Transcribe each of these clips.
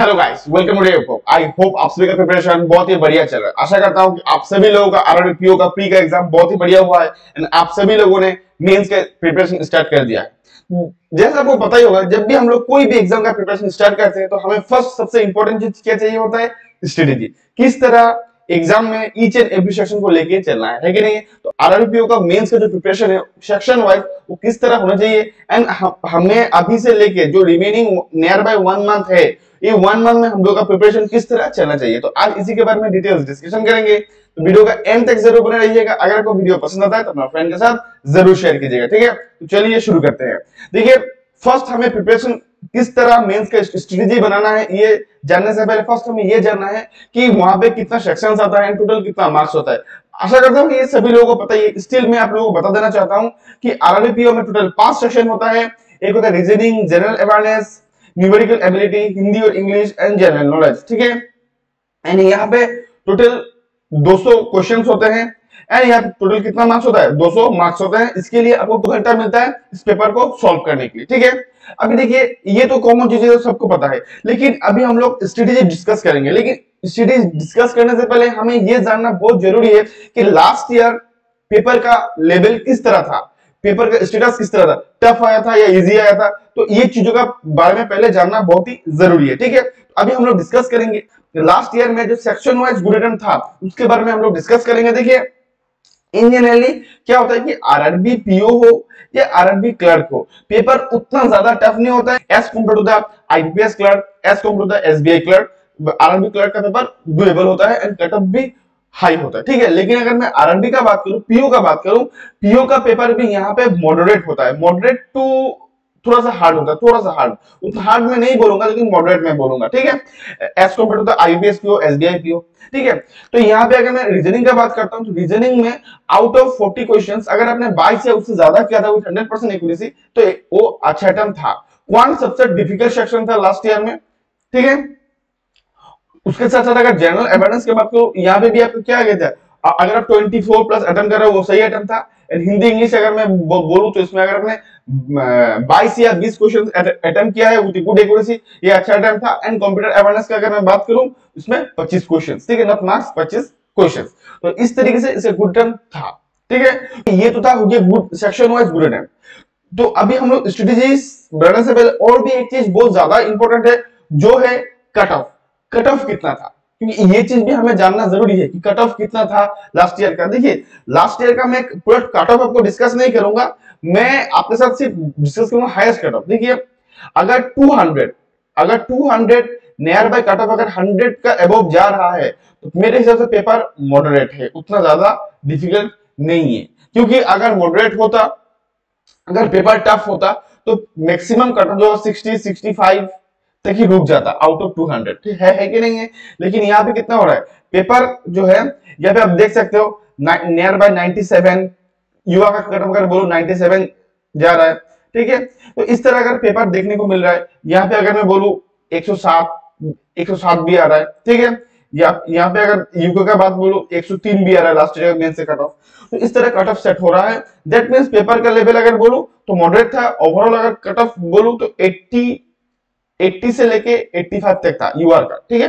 Hello guys, welcome to Dave. I hope आप सभी का प्रिपरेशन बहुत ही बढ़िया चल रहा है। आशा करता हूं कि आप सभी लोगों का आरआरबी का प्री का एग्जाम बहुत ही बढ़िया हुआ है एंड आप सभी लोगों ने मेंस के प्रिपरेशन स्टार्ट कर दिया है। जैसा आपको पता ही होगा, जब भी हम लोग कोई भी एग्जाम का प्रिपरेशन स्टार्ट करते हैं तो हमें फर्स्ट सबसे इंपॉर्टेंट चीज क्या चाहिए होता है? स्ट्रेटेजी। किस तरह एग्जाम में ईच एंड एवरी सेक्शन को लेके चलना है कि नहीं? तो आरआरबी का मेंस का जो प्रिपरेशन है सेक्शन वाइज वो किस तरह होना चाहिए एंड हमें अभी से लेके जो रिमेनिंग नियर बाय 1 मंथ है, ये 1 मंथ में हम लोग का प्रिपरेशन किस तरह चलना चाहिए, तो आज इसी के बारे में डिटेल्स डिस्कशन करेंगे। तो वीडियो का एंड तक जरूर बने रहिएगा। अगर आपको वीडियो पसंद आता है तो अपना फ्रेंड के साथ जरूर शेयर कीजिएगा, ठीक है? तो चलिए शुरू करते हैं। देखिए, फर्स्ट हमें प्रिपरेशन किस तरह मेंस का स्ट्रेटेजी बनाना है, ये जानने से पहले फर्स्ट हमें ये जानना है कि वहां पे कितना सेक्शंस आता है, टोटल कितना मार्क्स होता है। आशा करता हूं कि ये सभी लोगों को पता है। स्टिल मैं आप लोगों को बता देना चाहता हूं कि आरआरबी में टोटल 5 सेक्शन होता है। एक होता है reasoning, general awareness, numerical ability, Hindi और इंग्लिश एंड जनरल नॉलेज, ठीक है? एंड यहाँ पे टोटल 200 क्वेश्चंस होते हैं एंड यहाँ पे टोटल कितना मार्क्स होता है? 200 मार्क्स होते हैं। इसके लिए आपको 2 घंटा मिलता है इस पेपर को सॉल्व करने के लिए, ठीक है? अभी देखिए, ये तो कॉमन चीजें तो सबको पता है, लेकिन अभी हम लोग स्ट्रेटेजी डिस्कस करेंगे। लेकिन स्ट्रेटेजी डिस्कस करने से पहले हमें ये जानना बहुत जरूरी है कि लास्ट ईयर पेपर का लेवल किस तरह था, पेपर का स्टेटस किस तरह था, टफ आया था या इजी आया था। तो ये चीजों का बारे में पहले जानना बहुत ही जरूरी है, ठीक है? अभी हम लोग डिस्कस करेंगे लास्ट ईयर में जो सेक्शन वाइज बुलेटिन था उसके बारे में हम लोग डिस्कस करेंगे। देखिए, इन जनरली क्या होता है कि आरआरबी पीओ हो या आरआरबी क्लर्क हो, पेपर उतना ज्यादा टफ नहीं होता है as compare to the IPS clerk, as compare to the SBI clerk. RRB clerk का पेपर डुएबल होता है and cut off high होता है, ठीक है? लेकिन अगर मैं आरआरबी का बात करूं, पीओ का बात करूं, पीओ का पेपर भी यहाँ पे मॉडरेट होता है। मॉडरेट टू थोड़ा सा हार्ड होता है, थोड़ा सा हार्ड, उतना हार्ड में नहीं बोलूंगा लेकिन मॉडरेट में बोलूंगा, ठीक है? As compare to the IPS PO, SBI PO, ठीक है? तो यहाँ पे अगर मैं रीजनिंग का बात करता हूँ तो रीजनिंग में आउट ऑफ 40 क्वेश्चंस अगर आपने 22 या उससे ज्यादा किया था विद 100% एक्यूरेसी तो वो अच्छा अटेम्प्ट था। क्वांट सबसे डिफिकल्ट सेक्शन था लास्ट ईयर में, ठीक है? उसके साथ साथ अगर जनरल अवेयरनेस की बात करो, यहाँ पे भी आपको क्या आ गया था? अगर आप 24 प्लस अटेम्प्ट कर रहे हो वो सही अटेम्प्ट था। हिंदी इंग्लिश अगर मैं बोलूं तो इसमें अगर आपने 22 या 20 क्वेश्चन अटेम्प्ट किया है विद गुड एक्यूरेसी, ये अच्छा अटेम्प्ट था। एंड कंप्यूटर अवेयरनेस का अगर मैं बात करूं इसमें 25 क्वेश्चन, ठीक है? Not marks, 25 question. तो इस तरीके से इसे गुड अटेम्प्ट था, ठीक है? ये तो था हो गया good section wise good attempt. तो अभी हम लोग स्ट्रेटेजीज बढ़ने से पहले और भी एक चीज बहुत ज्यादा इंपॉर्टेंट है जो है कट ऑफ। कट ऑफ कितना था, क्योंकि ये चीज भी हमें जानना जरूरी है कि कट ऑफ कितना था लास्ट ईयर का। देखिए, लास्ट ईयर का मैं पूरा कट ऑफ आपको डिस्कस नहीं करूंगा, मैं आपके साथ सिर्फ डिस्कस करूंगा हाईएस्ट कट ऑफ। देखिए, अगर 200 नियर बाय कट ऑफ अगर 100 का अबव जा रहा है तो मेरे हिसाब से पेपर मॉडरेट है, उतना ज्यादा डिफिकल्ट नहीं है। क्योंकि अगर मॉडरेट होता, अगर पेपर टफ होता तो मैक्सिमम कट ऑफ जो 60 65 तक ही रुक जाता आउट ऑफ 200, ठीक है कि नहीं है? लेकिन यहाँ पे कितना हो रहा है पेपर जो है, यहाँ पे आप देख सकते हो नियर बाय 97, युवा का कट ऑफ अगर बोलो 97 जा रहा है, ठीक है? तो इस तरह अगर पेपर देखने को मिल रहा है। यहाँ पे अगर मैं बोलूं 107 भी आ रहा है, ठीक है? यहाँ पे अगर यूके का बात बोलूं 103 भी आ रहा है लास्ट ईयर मेंस से कट ऑफ। तो इस तरह कट ऑफ सेट हो रहा है। दैट मींस पेपर का लेवल अगर बोलूं तो मॉडरेट था। ओवरऑल अगर कट ऑफ बोलूं तो 80 से लेके 85 तक था यूआर का, ठीक है?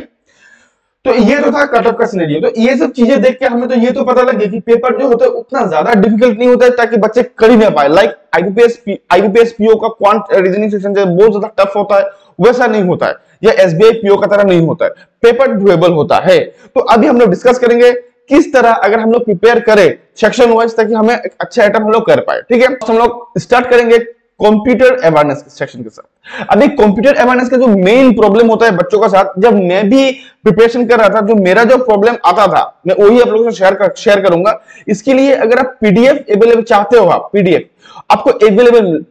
तो ये तो था कट ऑफ का सिनेरियो। तो ये सब चीजें देख के हमें तो ये तो पता लगे कि पेपर जो होता है उतना ज्यादा डिफिकल्ट नहीं होता है ताकि बच्चे कर ही ना पाए। लाइक आईबीपीएस पीओ का क्वांट रीजनिंग सेक्शन जो बहुत ज्यादा टफ होता है वैसा नहीं होता है, या एसबीआई पीओ का तरह नहीं होता है, पेपर डुएबल होता है। तो अभी हम लोग डिस्कस करेंगे किस तरह अगर हम लोग प्रिपेयर करें सेक्शन वाइज ताकि हमें एक अच्छा आइटम हम लोग कर पाए, ठीक है? हम लोग स्टार्ट करेंगे कंप्यूटर अवेयरनेस सेक्शन के साथ। अभी कंप्यूटर अवेयरनेस का जो मेन प्रॉब्लम होता है बच्चों का साथ, जब मैं भी प्रिपरेशन कर रहा था जो मेरा जो प्रॉब्लम आता था मैं वही आप लोगों से शेयर करूंगा। इसके लिए अगर आप पीडीएफ अवेलेबल चाहते हो, आप पीडीएफ आपको अवेलेबल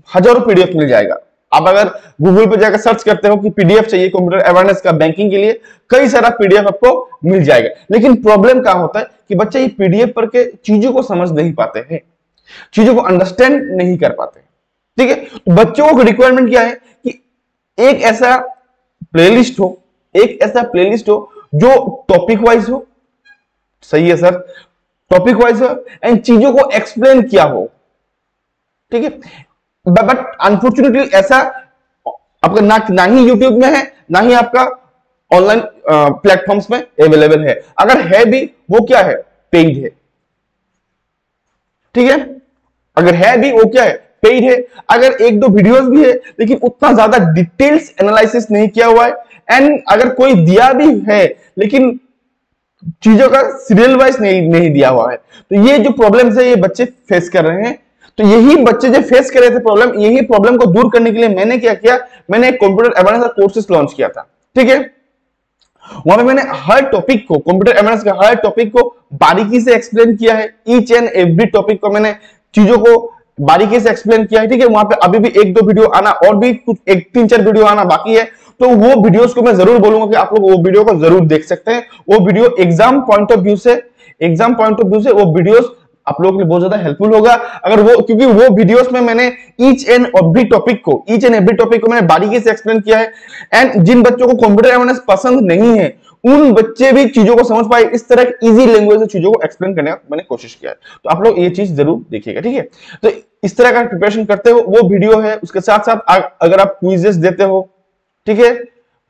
हजारों पीडीएफ मिल जाएगा। आप अगर गूगल पे जाकर सर्च करते हो कि पीडीएफ चाहिए कंप्यूटर अवेयरनेस का बैंकिंग के लिए, कई सारा पीडीएफ आपको मिल जाएगा। लेकिन प्रॉब्लम क्या होता है कि बच्चे ये पीडीएफ पढ़ के चीजों को समझ नहीं पाते हैं, चीजों को अंडरस्टैंड नहीं कर पाते, ठीक है? तो बच्चों को रिक्वायरमेंट क्या है कि एक ऐसा प्लेलिस्ट हो जो टॉपिक वाइज हो। सही है सर, टॉपिक वाइज हो एंड चीजों को एक्सप्लेन किया हो, ठीक है? बट अनफॉर्चुनेटली ऐसा आपका ना ही यूट्यूब में है ना ही आपका ऑनलाइन प्लेटफॉर्म्स में अवेलेबल है। अगर है भी, वो क्या है, पेड है। ठीक है, अगर है भी वो क्या है, पेड है। अगर एक दो वीडियोस भी है लेकिन उतना ज्यादा डिटेल्स एनालिसिस नहीं किया हुआ है, एंड अगर कोई दिया भी है लेकिन चीजों का सीरियल वाइज नहीं दिया हुआ है, तो ये जो प्रॉब्लम्स है ये बच्चे फेस कर रहे हैं। तो यही बच्चे जो फेस कर रहे थे प्रॉब्लम, यही प्रॉब्लम को दूर करने के लिए मैंने क्या किया, मैंने एक कंप्यूटर अवेयरनेस कोर्सेज लॉन्च किया था। ठीक है, वहां पे मैंने हर टॉपिक को, कंप्यूटर अवेयरनेस के हर टॉपिक को बारीकी से एक्सप्लेन किया है। ईच एंड एवरी टॉपिक को मैंने चीजों को बारीकी से एक्सप्लेन किया है। ठीक है, वहां पे अभी भी एक दो वीडियो आना और भी कुछ एक तीन चार वीडियो आना बाकी है, तो वो वीडियोस को मैं जरूर बोलूंगा कि आप लोग वो वीडियो को जरूर देख सकते हैं। वो video exam point of view से वो वीडियोस आप लोगों के लिए बहुत ज्यादा हेल्पफुल होगा। अगर वो, क्योंकि वो वीडियोस में मैंने ईच एंड एवरी टॉपिक को मैंने बारीकी से एक्सप्लेन किया है। एंड जिन बच्चों को कंप्यूटर अवेयरनेस पसंद नहीं है, उन बच्चे भी चीजों को समझ पाए, इस तरह की इजी लैंग्वेज से चीजों को एक्सप्लेन करने का मैंने कोशिश किया है। तो आप लोग ये चीज जरूर देखिएगा। ठीक है, तो इस तरह का प्रिपरेशन करते हो, वो वीडियो है। उसके साथ साथ अगर आप क्विजेस देते हो, ठीक है,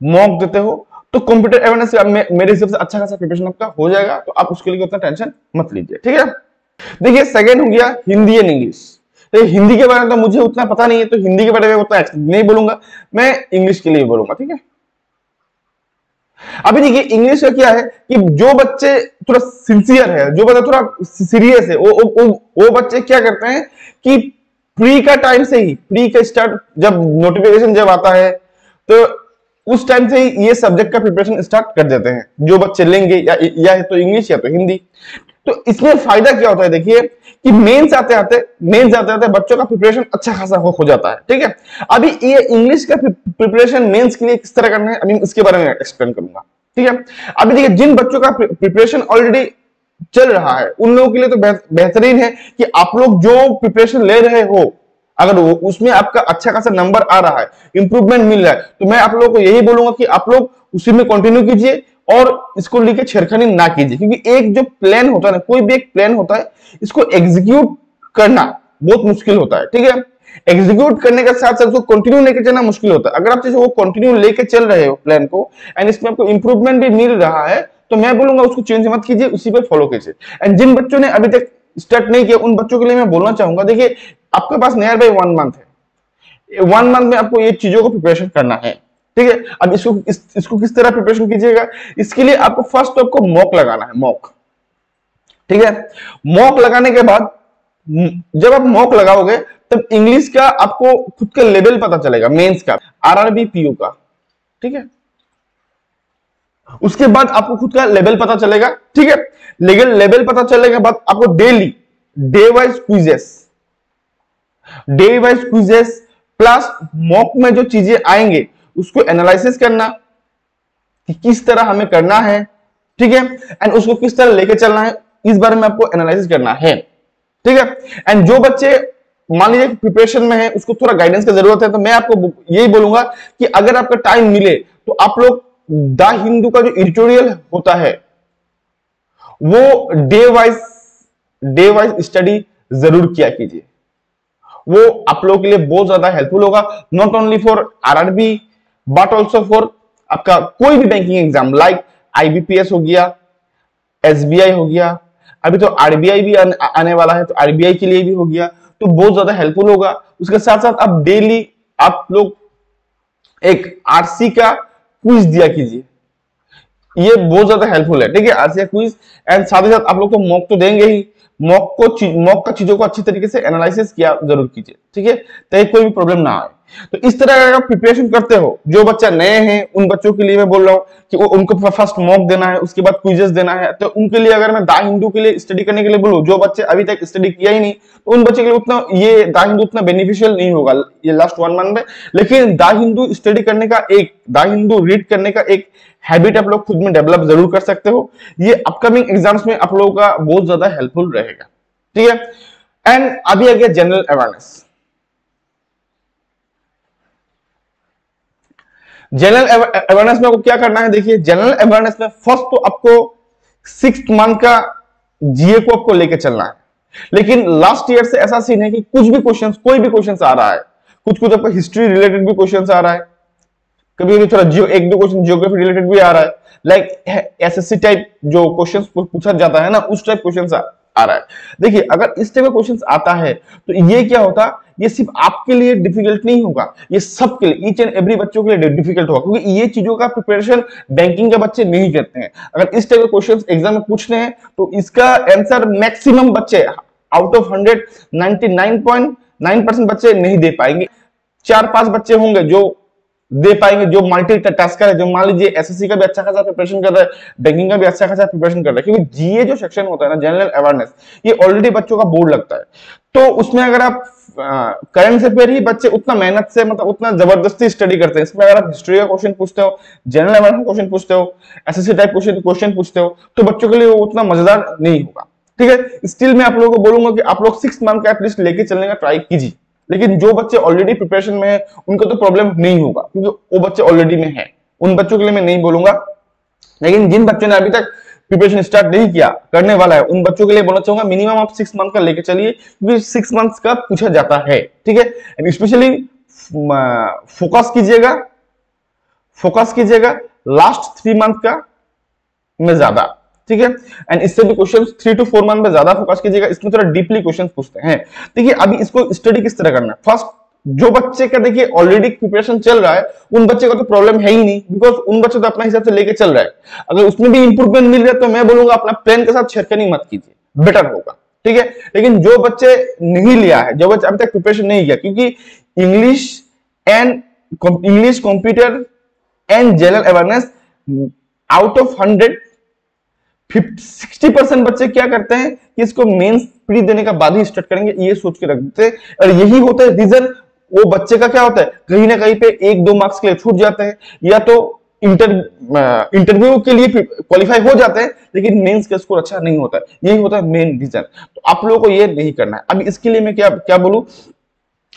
मॉक देते हो, तो कंप्यूटर अवेयरनेस मेरे हिसाब से अच्छा खासा प्रिपरेशन आपका हो जाएगा। तो आप उसके लिए उतना टेंशन मत लीजिए। ठीक है, देखिए सेकंड हो गया हिंदी एंड इंग्लिश। तो हिंदी के बारे में तो मुझे उतना पता नहीं है, तो हिंदी के बारे में उतना नहीं बोलूंगा, मैं इंग्लिश के लिए बोलूंगा। ठीक है, अभी देखिए इंग्लिश का क्या है कि जो बच्चे थोड़ा सिंसियर है, जो बच्चा थोड़ा सीरियस है, वो बच्चे क्या करते हैं कि प्री का टाइम से ही, प्री का स्टार्ट जब नोटिफिकेशन जब आता है, तो उस टाइम से ही ये सब्जेक्ट का प्रिपरेशन स्टार्ट कर देते हैं जो बच्चे लेंगे, या तो इंग्लिश या तो हिंदी। तो इसमें फायदा क्या होता है, देखिए कि मेंस आते आते बच्चों का प्रिपरेशन अच्छा खासा हो जाता है। ठीक है, अभी ये इंग्लिश का प्रिपरेशन मेंस के लिए किस तरह करना है, अभी इसके बारे में एक्सप्लेन करूंगा। ठीक है, अभी देखिए जिन बच्चों का प्रिपरेशन ऑलरेडी चल रहा है, उन लोगों के लिए तो बेहतरीन है कि आप लोग जो प्रिपरेशन ले रहे हो, अगर उसमें आपका अच्छा खासा नंबर आ रहा है, इंप्रूवमेंट मिल रहा है, तो मैं आप लोगों को यही बोलूंगा कि आप लोग उसी में कंटिन्यू कीजिए और इसको लेके छेड़खानी ना कीजिए। क्योंकि एक जो प्लान होता है ना, कोई भी एक प्लान होता है, इसको एग्जीक्यूट करना बहुत मुश्किल होता है। ठीक है, एग्जीक्यूट करने के साथ साथ उसको कंटिन्यू लेके चलना मुश्किल होता है। अगर आप जैसे वो कंटिन्यू लेके चल रहे हो प्लान को, एंड इसमें आपको इंप्रूवमेंट भी मिल रहा है, तो मैं बोलूंगा उसको चेंज मत कीजिए, उसी पे फॉलो कीजिए। एंड जिन बच्चों ने अभी तक स्टार्ट नहीं किया, उन बच्चों के लिए मैं बोलना चाहूंगा, देखिए आपके पास नियर बाय 1 मंथ है, 1 मंथ में आपको ये चीजों को प्रिपरेशन करना है। ठीक है, अब इसको किस तरह प्रिपरेशन कीजिएगा, इसके लिए आपको फर्स्ट आपको मॉक लगाना है, मॉक। ठीक है, मॉक लगाने के बाद जब आप मॉक लगाओगे तब इंग्लिश का आपको खुद का लेवल पता चलेगा, मेंस का, आरआरबी पीओ का। ठीक है, उसके बाद आपको खुद का लेवल पता चलेगा। ठीक है, लेवल पता चलने के बाद आपको day wise quizzes plus mock में जो चीजें आएंगे उसको एनालिसिस करना कि किस तरह हमें करना है। ठीक है, एंड उसको किस तरह लेके चलना है, इस बारे में आपको एनालिसिस करना है। ठीक है, एंड जो बच्चे मान लीजिए प्रिपरेशन में है, उसको थोड़ा गाइडेंस की जरूरत है, तो मैं आपको यही बोलूंगा कि अगर आपका टाइम मिले तो आप लोग द हिंदू का जो एडिटोरियल होता है वो डे वाइज स्टडी जरूर किया कीजिए। वो आप लोगों के लिए बहुत ज्यादा हेल्पफुल होगा, not only for RRB but also for आपका कोई भी बैंकिंग एग्जाम, लाइक आईबीपीएस हो गया, एसबीआई हो गया, अभी तो आरबीआई भी आने वाला है, तो आरबीआई के लिए भी हो गया, तो बहुत ज्यादा हेल्पफुल होगा। उसके साथ साथ आप डेली आप लोग एक आरसी का क्विज दिया कीजिए, ये बहुत ज्यादा हेल्पफुल है। ठीक है, आरसी का क्विज, एंड साथ ही साथ आप लोग तो मॉक तो देंगे ही, मॉक का चीजों को अच्छी तरीके से एनालिसिस किया जरूर कीजिए। ठीक है, ताकि कोई भी प्रॉब्लम ना आए। तो इस तरह का प्रिपरेशन करते हो, जो बच्चा नए हैं उन बच्चों के लिए मैं बोल रहा हूँ कि उनको फर्स्ट मॉक देना है, उसके बाद क्विजेस देना है। तो उनके लिए अगर मैं द हिंदू के लिए स्टडी करने के लिए बोलूं, जो बच्चे अभी तक स्टडी किया ही नहीं, तो उन बच्चे के लिए उतना ये द हिंदू उतना बेनिफिशियल नहीं होगा ये लास्ट 1 मंथ में। लेकिन द हिंदू स्टडी करने का, द हिंदू रीड करने का एक हैबिट आप लोग खुद में डेवलप जरूर कर सकते हो। ये अपकमिंग एग्जाम्स में आप लोगों का बहुत ज्यादा हेल्पफुल रहेगा। ठीक है, एंड अभी आ गया जनरल अवेयरनेस। जनरल अवेयरनेस में आपको क्या करना है, देखिए जनरल अवेयरनेस में फर्स्ट तो आपको 6th मंथ का जीए को आपको लेके चलना है। लेकिन लास्ट ईयर से ऐसा सीन है कि कुछ भी क्वेश्चंस, कोई भी क्वेश्चंस आ रहा है, कुछ आपका हिस्ट्री रिलेटेड भी क्वेश्चंस आ रहा है, कभी कभी थोड़ा जियो, एक दो क्वेश्चन जियोग्राफी रिलेटेड भी आ रहा है, लाइक एसएससी टाइप जो क्वेश्चंस पूछा जाता है ना, उस टाइप क्वेश्चंस आ रहा है। देखिए अगर इस टाइप का क्वेश्चंस आता है तो ये क्या होता, ये सिर्फ आपके लिए डिफिकल्ट नहीं होगा, ये सबके लिए, ईच एंड एवरी बच्चों के लिए डिफिकल्ट होगा, क्योंकि ये चीजों का प्रिपरेशन बैंकिंग के बच्चे नहीं करते हैं। अगर इस टाइप के क्वेश्चंस एग्जाम में पूछने हैं तो इसका आंसर मैक्सिमम बच्चे आउट ऑफ 100 99.9% बच्चे नहीं दे पाएंगे। 4-5 बच्चे होंगे जो दे पाएंगे, जो मल्टी टास्कर है, जो मान लीजिए एसएससी का भी अच्छा खासा प्रिपरेशन कर रहा है, बैंकिंग का भी अच्छा खासा प्रिपरेशन कर रहा है, क्योंकि जीए जो सेक्शन होता है ना, जनरल अवेयरनेस, ये ऑलरेडी बच्चों का बोर्ड लगता है। तो उसमें अगर आप करंट अफेयर ही बच्चे उतना मेहनत से, मतलब उतना जबरदस्ती स्टडी करते हैं, इसमें अगर आप हिस्ट्री का क्वेश्चन पूछते हो, जनरल अवेयरनेस का क्वेश्चन पूछते हो, एसएससी टाइप क्वेश्चन पूछते हो, तो बच्चों के लिए वो उतना मजेदार नहीं होगा। ठीक है, स्टिल मैं आप लोगों को बोलूंगा कि आप लोग 6 मंथ का एटलीस्ट लेके चलने का ट्राई कीजिए। लेकिन जो बच्चे ऑलरेडी प्रिपरेशन में है उनको तो प्रॉब्लम नहीं होगा, क्योंकि वो बच्चे ऑलरेडी में है, उन बच्चों के लिए मैं नहीं बोलूंगा। लेकिन जिन बच्चों ने अभी तक प्रिपरेशन स्टार्ट नहीं किया, करने वाला है, उन बच्चों के लिए बोलना चाहूंगा मिनिमम आप 6 मंथ का लेके चलिए, क्योंकि 6 मंथ्स का पूछा जाता है। ठीक है, एंड स्पेशली फोकस कीजिएगा लास्ट 3 मंथ का में ज्यादा। ठीक है, एंड इससे भी क्वेश्चंस 3 to 4 मंथ में ज्यादा फोकस कीजिएगा, इसमें थोड़ा डीपली क्वेश्चंस पूछते हैं। देखिए अभी इसको स्टडी किस तरह करना है, फर्स्ट जो बच्चे का देखिए ऑलरेडी प्रिपरेशन चल रहा है, उन बच्चे का तो प्रॉब्लम है ही नहीं, बिकॉज उन बच्चे तो अपना हिसाब से लेके चल रहा है। अगर उसमें भी इंप्रूवमेंट मिल रहा है तो मैं बोलूंगा अपना प्लान के साथ छेड़खानी मत कीजिए, बेटर होगा। ठीक है, लेकिन जो बच्चे नहीं लिया है, जो बच्चे अभी तक प्रिपरेशन नहीं किया, क्योंकि English computer and general awareness out of 100 60% बच्चे क्या करते हैं कि इसको मेंस प्री देने का बाद ही स्टार्ट करेंगे, ये सोच के रख देते हैं। और यही होता है रीजन, वो बच्चे का क्या होता है, कहीं ना कहीं पे 1-2 मार्क्स के लिए छूट जाते हैं, या तो इंटरव्यू के लिए क्वालिफाई हो जाते हैं लेकिन मेंस का स्कोर अच्छा नहीं होता है, यही होता है मेन रीजन। तो आप लोगों को ये नहीं करना है। अब इसके लिए मैं क्या बोलूं,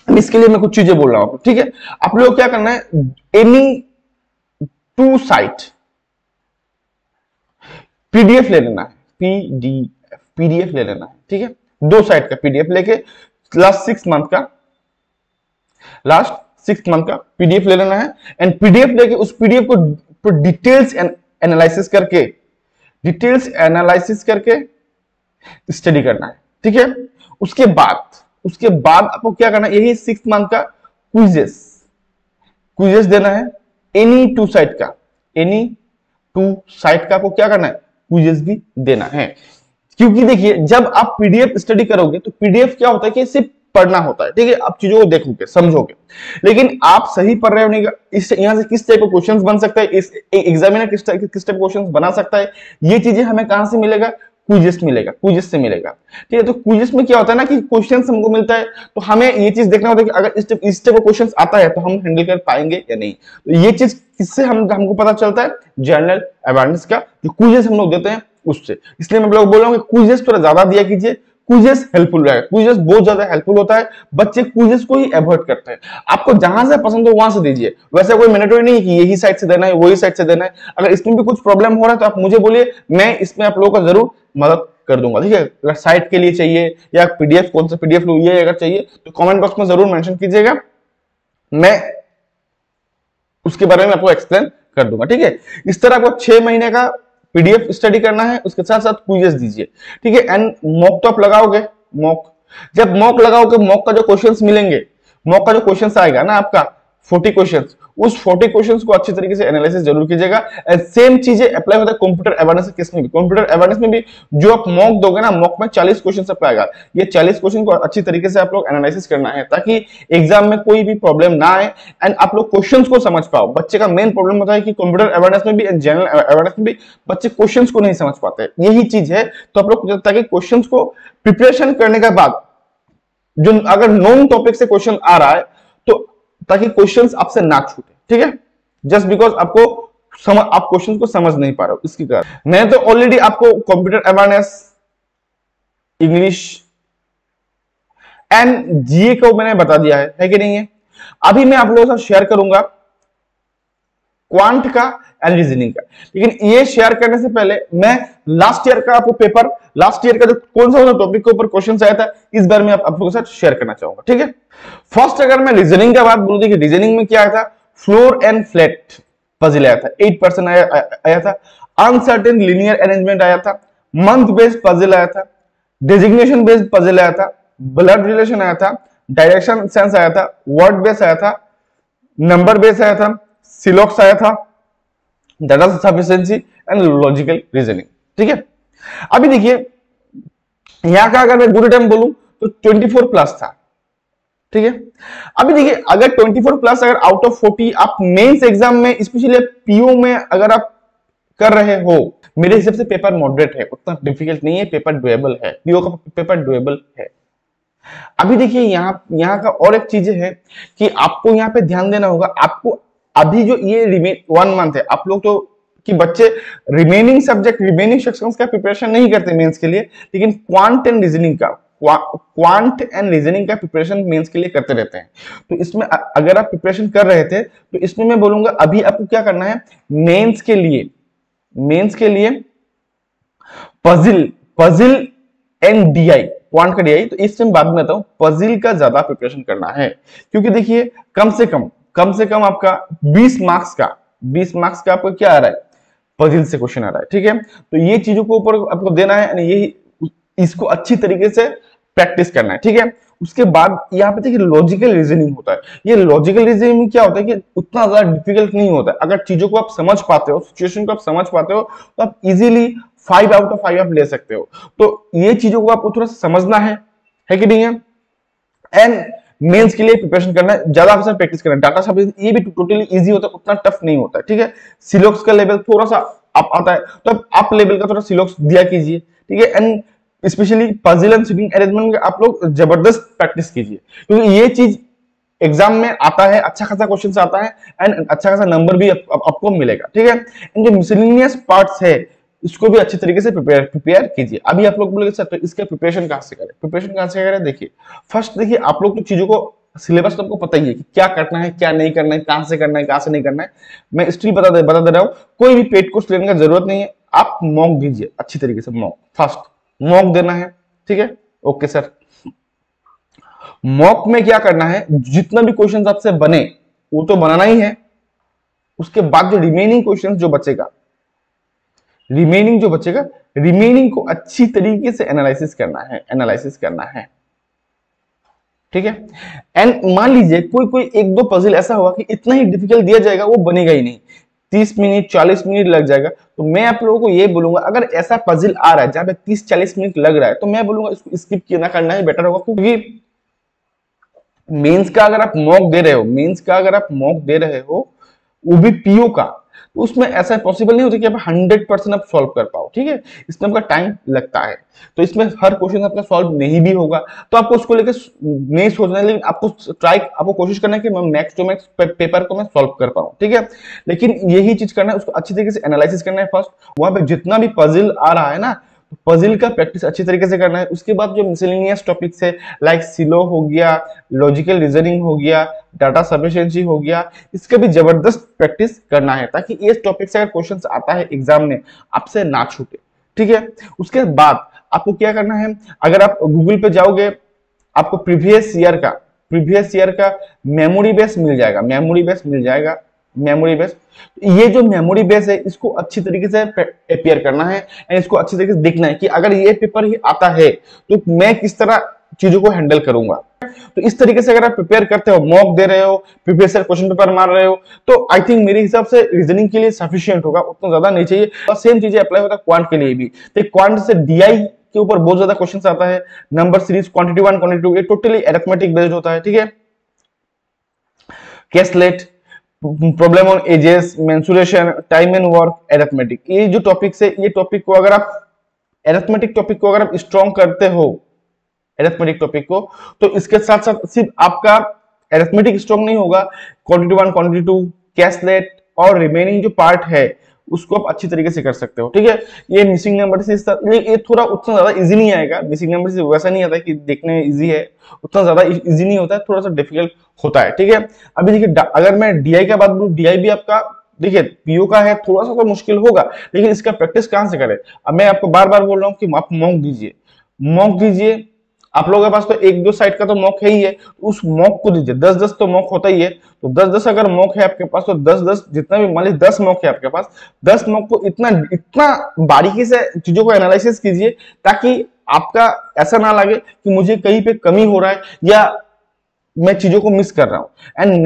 इसके लिए मैं कुछ चीजें बोल रहा हूं। ठीक है, आप लोगों को क्या करना है, एनी 2 साइट पीडीएफ ले लेना है, पीडीएफ ले लेना है। ठीक है, 2 साइट का पीडीएफ लेके लास्ट 6 मंथ का पीडीएफ ले लेना है, एंड पीडीएफ लेके उस पीडीएफ को डिटेल्स एनालिसिस करके स्टडी करना है। ठीक है, उसके बाद आपको क्या करना है, यही 6 मंथ का क्विजेस देना है, एनी 2 साइट का आपको क्या करना है, क्विजेस भी देना है। क्योंकि देखिए जब आप पीडीएफ स्टडी करोगे तो पीडीएफ क्या होता है कि सिर्फ पढ़ना होता है। ठीक है, आप चीजों को देखोगे, समझोगे, लेकिन आप सही पढ़ रहे हो नहीं, यहां से किस टाइप के क्वेश्चंस बन सकता है, इस एग्जामिनर किस टाइप क्वेश्चंस बना सकता है, ये चीजें हमें कहां से मिलेगा, क्विजेस से मिलेगा। ठीक है, तो क्विजेस में क्या होता है ना कि क्वेश्चंस हमको मिलता है, तो हमें ये चीज देखना होता है कि अगर इस टाइप का क्वेश्चंस आता है तो हम हैंडल कर पाएंगे या नहीं। तो ये चीज किससे हमको पता चलता है, जनरल अवेयरनेस का जो क्विजेस हम लोग देते हैं उससे। इसलिए मैं लोग बोल रहा हूँ कि क्विजेस थोड़ा ज्यादा दिया कीजिए, क्विजेस हेल्पफुल रहेगा, क्विजेस बहुत ज्यादा हेल्पफुल होता है, बच्चे क्विजेस को ही अवॉइड करते हैं। आपको जहां से पसंद हो वहां से दीजिए, वैसे कोई मैंडेटरी नहीं कि यही साइड से देना है, वही साइड से देना है। अगर इसमें भी कुछ प्रॉब्लम हो रहा है तो आप मुझे बोलिए, मैं इसमें आप लोगों का जरूर मदद कर दूंगा। ठीक है, अगर साइट के लिए चाहिए या पीडीएफ, कौन सा पीडीएफ लो, ये अगर चाहिए तो कमेंट बॉक्स में जरूर मेंशन कीजिएगा, मैं उसके बारे में आपको एक्सप्लेन कर दूंगा। ठीक है, इस तरह आपको 6 महीने का पीडीएफ स्टडी करना है, उसके साथ साथ क्विजेस दीजिए। ठीक है, एंड मॉक तो आप लगाओगे, जब मॉक लगाओगे, मॉक का जो क्वेश्चंस मिलेंगे, मॉक का जो क्वेश्चंस आएगा ना आपका 40 क्वेश्चंस, उस 40 क्वेश्चंस को अच्छी तरीके से एनालिसिस जरूर कीजिएगा। एंड सेम चीजें अप्लाई होता है कंप्यूटर अवेयरनेस के केस में भी। कंप्यूटर अवेयरनेस में भी जो आप मॉक दोगे ना, मॉक में 40 क्वेश्चन सब आएगा, ये 40 क्वेश्चन को अच्छी तरीके से आप लोग एनालिसिस करना है ताकि एग्जाम में कोई भी प्रॉब्लम ना आए एंड आप लोग क्वेश्चंस को समझ पाओ। बच्चे का मेन प्रॉब्लम होता है कि कंप्यूटर अवेयरनेस में भी एंड जनरल अवेयरनेस में भी बच्चे क्वेश्चंस को नहीं समझ पाते, यही चीज है। तो आप लोग ताकि क्वेश्चंस को प्रिपरेशन करने के बाद जो अगर नॉन टॉपिक से क्वेश्चन आ रहा है तो ताकि क्वेश्चंस आपसे ना छूटे। ठीक है, जस्ट बिकॉज आप क्वेश्चंस को समझ नहीं पा रहे हो, इसकी कारण मैंने तो ऑलरेडी आपको कंप्यूटर अवेयरनेस, इंग्लिश एंड जीए को मैंने बता दिया है कि नहीं है। अभी मैं आप लोगों के साथ शेयर करूंगा क्वांट का एंड रीजनिंग का, लेकिन ये शेयर करने से पहले मैं लास्ट ईयर का आपको पेपर, लास्ट ईयर का जो कौन सा टॉपिक के ऊपर क्वेश्चन आया था, इस बार मैं आप लोगों के साथ शेयर करना चाहूंगा। ठीक है, फर्स्ट अगर मैं रीजनिंग का बात बोलूं, देखिए रीजनिंग में क्या आया था, फ्लोर एंड फ्लैट पजल आया था 8% आया था, अनसर्टेन लीनियर अरेंजमेंट आया था, मंथ बेस्ड पजल आया था, डेजिग्नेशन बेस्ड पजल आया था, ब्लड रिलेशन आया था, डायरेक्शन सेंस आया था, वर्ड बेस आया था, नंबर बेस आया था, सिलॉक्स आया था, data sufficiency and logical reasoning. ठीक है, अभी देखिए यहां का अगर मैं गुड टाइम बोलूं तो 24 प्लस था। ठीक है, अभी देखिए अगर 24 प्लस अगर आउट ऑफ 40 आप मेंस एग्जाम में स्पेशली पीओ में अगर आप कर रहे हो, मेरे हिसाब से पेपर मॉडरेट है, उतना डिफिकल्ट नहीं है, पेपर डुएबल है, पीओ का पेपर डुएबल है। अभी देखिए यहाँ का और एक चीज है कि आपको यहाँ पे ध्यान देना होगा, आपको अभी जो ये 1 मंथ है, आप लोग तो कि बच्चे रिमेनिंग सब्जेक्ट रिमेनिंग सेक्शंस का प्रिपरेशन नहीं करते मेंस के लिए, लेकिन क्वांट एंड रीजनिंग का प्रिपरेशन मेंस के लिए करते रहते हैं। तो इसमें अगर आप प्रिपरेशन कर रहे थे तो इसमें मैं बोलूंगा अभी आपको क्या करना है, मेंस के लिए पजिल एंड डीआई, क्वांट का डीआई, तो इस टाइम बाद में बताऊं, पजिल का ज्यादा प्रिपरेशन करना है, क्योंकि देखिए कम से कम आपका 20 मार्क्स का आपको क्या आ रहा है, पजिल से क्वेश्चन आ रहा है। ठीक है, तो ये चीजों को ऊपर आपको देना है, ये इसको अच्छी तरीके से प्रैक्टिस करना है। ठीक है, उसके बाद यहाँ पे देखिए लॉजिकल रीजनिंग होता है। ये लॉजिकल रीजनिंग क्या होता है कि उतना ज्यादा डिफिकल्ट नहीं होता है, अगर चीजों को आप समझ पाते हो, सिचुएशन को आप समझ पाते हो, तो आप इजीली 5 आउट ऑफ 5 आप ले सकते हो। तो ये चीजों को आपको थोड़ा सा समझना है कि नहीं है, एंड मेंस के लिए प्रिपरेशन करना है, ज्यादा अवसर प्रैक्टिस करना है। डाटा सब ये भी टोटली इजी होता है, उतना टफ नहीं होता है। ठीक है, सिलॉक्स का लेवल थोड़ा सा अप आता है, तो आप लेवल का थोड़ा सिलॉक्स दिया कीजिए। ठीक है, and specially puzzle and sitting arrangement आप लोग जबरदस्त प्रैक्टिस कीजिए, क्योंकि ये चीज एग्जाम में आता है, अच्छा खासा क्वेश्चन आता है एंड अच्छा खासा नंबर भी आपको मिलेगा। ठीक है, इन जो मिसलेनियस पार्ट्स है इसको भी अच्छी तरीके से प्रिपेयर कीजिए। अभी आप लोग बोलेंगे सर तो इसके प्रिपरेशन कहां से करें, देखिए फर्स्ट देखिए आप लोग तो चीजों को सिलेबस तो आपको पता ही है कि क्या करना है क्या नहीं करना है, कहां से करना है कहां से नहीं करना है। मैं स्टिल बता दे रहा हूं, कोई भी पेड कोर्स लेने का जरूरत नहीं है, आप मॉक दीजिए अच्छी तरीके से, फर्स्ट मॉक देना है। ठीक है, ओके सर, मॉक में क्या करना है, जितना भी क्वेश्चन आपसे बने वो तो बनाना ही है, उसके बाद जो रिमेनिंग क्वेश्चन जो बचेगा रिमेनिंग को अच्छी तरीके से एनालिसिस करना है। ठीक है, एंड मान लीजिए कोई एक दो पजल ऐसा होगा कि इतना ही डिफिकल्ट दिया जाएगा वो बनेगा ही नहीं, 30 मिनट 40 मिनट लग जाएगा। तो मैं आप लोगों को ये बोलूंगा अगर ऐसा पजल आ रहा है जहां पे 30-40 मिनट लग रहा है, तो मैं बोलूंगा इसको स्किप ना करना ही बेटर होगा, क्योंकि मेंस का अगर आप मॉक दे रहे हो वो भी पीओ का, तो उसमें ऐसा पॉसिबल नहीं होता कि आप 100% आप सॉल्व कर पाओ। ठीक है, इसमें आपका टाइम लगता है, तो इसमें हर क्वेश्चन आपका सॉल्व नहीं भी होगा, तो आपको उसको लेकर नहीं सोचना है, लेकिन आपको कोशिश करना है कि मैं मैक्स टू मैक्स पेपर को मैं सॉल्व कर पाऊं। ठीक है, लेकिन यही चीज करना है, उसको अच्छी तरीके से एनालिसिस करना है फर्स्ट, वहां पे जितना भी पजल आ रहा है ना, पजल का प्रैक्टिस अच्छी तरीके से करना है। उसके बाद जो मिसलेनियस टॉपिक्स है लाइक सिलो हो गया, लॉजिकल रीजनिंग हो गया, डाटा सफिशिएंसी हो गया, इसका भी जबरदस्त प्रैक्टिस करना है, ताकि इस टॉपिक से अगर क्वेश्चंस आता है एग्जाम में आपसे ना छूटे। ठीक है, उसके बाद आपको क्या करना है, अगर आप गूगल पे जाओगे आपको प्रीवियस ईयर का मेमोरी बेस मिल जाएगा, मेमोरी बेस। ये जो मेमोरी बेस है इसको अच्छी तरीके से अपेयर करना है एंड इसको अच्छी तरीके से देखना है कि अगर ये पेपर ही आता है तो मैं किस तरह चीजों को हैंडल करूंगा। तो इस तरीके से अगर आप प्रिपेयर करते हो, मॉक दे रहे हो, प्रीवियस ईयर क्वेश्चन पेपर मार रहे हो, तो आई थिंक मेरे हिसाब से रीजनिंग के लिए सफिशिएंट होगा, उतना ज्यादा नहीं चाहिए। और सेम चीजें अप्लाई होता है क्वांट के लिए भी, तो क्वांट से डीआई के ऊपर बहुत ज्यादा क्वेश्चन आता है, नंबर सीरीज, क्वांटिटी 1 क्वांटिटी 2, ये टोटली अरिथमेटिक बेस्ड होता है। ठीक है, कैसलेट, problem on ages, mensuration, time and work, arithmetic, ये जो टॉपिक्स है, ये टॉपिक को अगर आप अरिथमेटिक टॉपिक को अगर आप स्ट्रॉन्ग करते हो, अरिथमेटिक टॉपिक को, तो इसके साथ साथ सिर्फ आपका अरिथमेटिक स्ट्रॉन्ग नहीं होगा, क्वांटिटी 1 क्वांटिटी 2, कैसलेट और रिमेनिंग जो पार्ट है उसको आप अच्छी तरीके से कर सकते हो। ठीक है, ये मिसिंग नंबर से ये थोड़ा उतना ज्यादा इजी नहीं आएगा, मिसिंग नंबर से वैसा नहीं आता कि देखने में इजी है, उतना ज्यादा इजी नहीं होता है, थोड़ा सा डिफिकल्ट होता है। ठीक है, अभी देखिए अगर मैं डीआई का बात बोलूं, डीआई भी आपका देखिए पीओ का है, थोड़ा सा तो मुश्किल होगा, लेकिन इसका प्रैक्टिस कहां से करें। अब मैं आपको बार बार बोल रहा हूँ कि आप मॉक दीजिए, आप लोगों के पास तो एक दो साइड का तो मॉक है ही है, उस मॉक को दीजिए। 10-10 तो मॉक होता ही है, तो 10-10 अगर मॉक है आपके पास तो 10-10 जितना भी, मान लीजिए 10 मॉक है आपके पास, 10 मॉक को इतना इतना बारीकी से चीजों को एनालिसिस कीजिए ताकि आपका ऐसा ना लगे कि मुझे कहीं पे कमी हो रहा है या मैं चीजों को मिस कर रहा हूं। एंड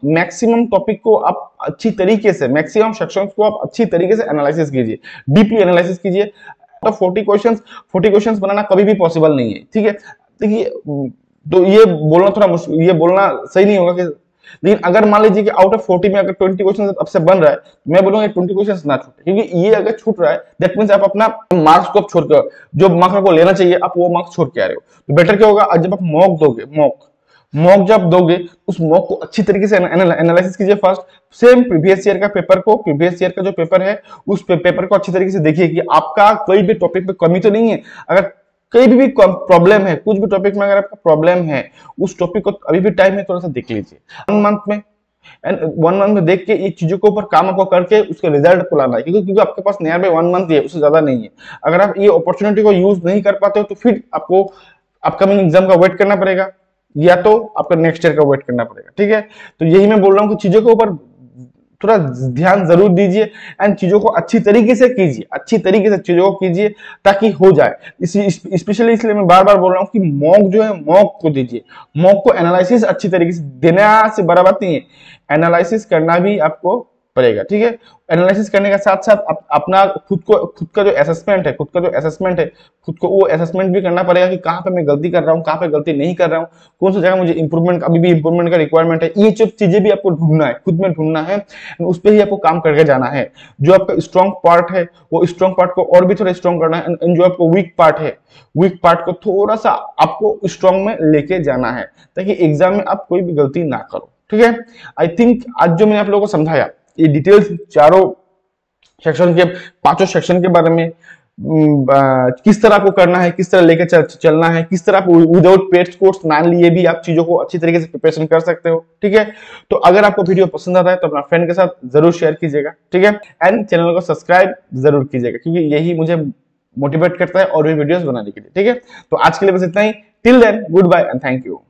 मैक्सिमम टॉपिक को आप अच्छी तरीके से, मैक्सिमम सेक्शंस को आप अच्छी तरीके से एनालिसिस कीजिए, डीपली एनालिसिस कीजिए। तो 40 क्वेश्चंस बनाना कभी भी पॉसिबल नहीं है, ठीक है। देखिए, तो ये बोलना थोड़ा मुश्किल, ये बोलना सही नहीं होगा कि, लेकिन अगर मान लीजिए कि आउट ऑफ 40 में अगर 20 क्वेश्चन आपसे बन रहा है, तो मैं बोलूंगा 20 क्वेश्चन ना छूटे, क्योंकि ये अगर छूट रहा है दैट मींस आप अपना मार्क्स को छोड़ कर, जो मार्क्स आपको लेना चाहिए आप वो मार्क्स छोड़ के आ रहे हो। तो बेटर क्या होगा, जब आप मॉक दोगे, मॉक जब दोगे उस मॉक को अच्छी तरीके से एनालिसिस कीजिए फर्स्ट। सेम प्रीवियस ईयर का पेपर को, प्रीवियस ईयर का जो पेपर है उस पेपर को अच्छी तरीके से देखिए कि आपका कोई भी टॉपिक पे कमी तो नहीं है। अगर कहीं भी प्रॉब्लम है, कुछ भी टॉपिक में अगर आपका प्रॉब्लम है, उस टॉपिक को अभी भी टाइम है, थोड़ा सा देख लीजिए 1 मंथ में। एंड 1 मंथ में देख के ये चीजों के ऊपर काम आपको करके उसके रिजल्ट को लाना है, क्योंकि आपके पास नियर बाय 1 मंथ ही है, उससे ज्यादा नहीं है। अगर आप ये अपॉर्चुनिटी को यूज नहीं कर पाते हो तो फिर आपको अपकमिंग एग्जाम का वेट करना पड़ेगा या तो आपका नेक्स्ट ईयर का वेट करना पड़ेगा, ठीक है। तो यही मैं बोल रहा हूँ कि चीजों के ऊपर थोड़ा ध्यान जरूर दीजिए एंड चीजों को अच्छी तरीके से कीजिए, अच्छी तरीके से चीजों को कीजिए ताकि हो जाए। स्पेशली इसलिए मैं बार बार बोल रहा हूँ कि मॉक जो है मॉक को दीजिए, मॉक को एनालिसिस अच्छी तरीके से देना से बड़ा बात नहीं है, एनालिसिस करना भी आपको पड़ेगा, ठीक है। एनालिसिस करने के साथ साथ अपना खुद का जो असेसमेंट है, खुद को वो असेसमेंट भी करना पड़ेगा कि कहाँ पे मैं गलती कर रहा हूँ, कहाँ पे गलती नहीं कर रहा हूँ, कौन सी जगह मुझे इंप्रूवमेंट, अभी भी इंप्रूवमेंट का रिक्वायरमेंट है। ये सब चीजें भी आपको ढूंढना है, खुद में ढूंढना है, उस पर ही आपको काम करके जाना है। जो आपका स्ट्रॉन्ग पार्ट है वो स्ट्रॉन्ग पार्ट को और भी थोड़ा स्ट्रॉन्ग करना है, एंड जो आपको वीक पार्ट को थोड़ा सा आपको स्ट्रॉन्ग में लेके जाना है ताकि एग्जाम में आप कोई भी गलती ना करो, ठीक है। आई थिंक आज जो मैंने आप लोगों को समझाया, ये डिटेल्स चारों सेक्शन के, 5 सेक्शन के बारे में, किस तरह आपको करना है, किस तरह लेकर चलना है, किस तरह आप विदाउट पेड कोर्स ना लिए भी आप चीजों को अच्छी तरीके से प्रिपरेशन कर सकते हो, ठीक है। तो अगर आपको वीडियो पसंद आता है तो अपना फ्रेंड के साथ जरूर शेयर कीजिएगा, ठीक है। एंड चैनल को सब्सक्राइब जरूर कीजिएगा, क्योंकि यही मुझे मोटिवेट करता है और भी वीडियोस बनाने के लिए, ठीक है। तो आज के लिए बस इतना ही। Till then, goodbye and thank you.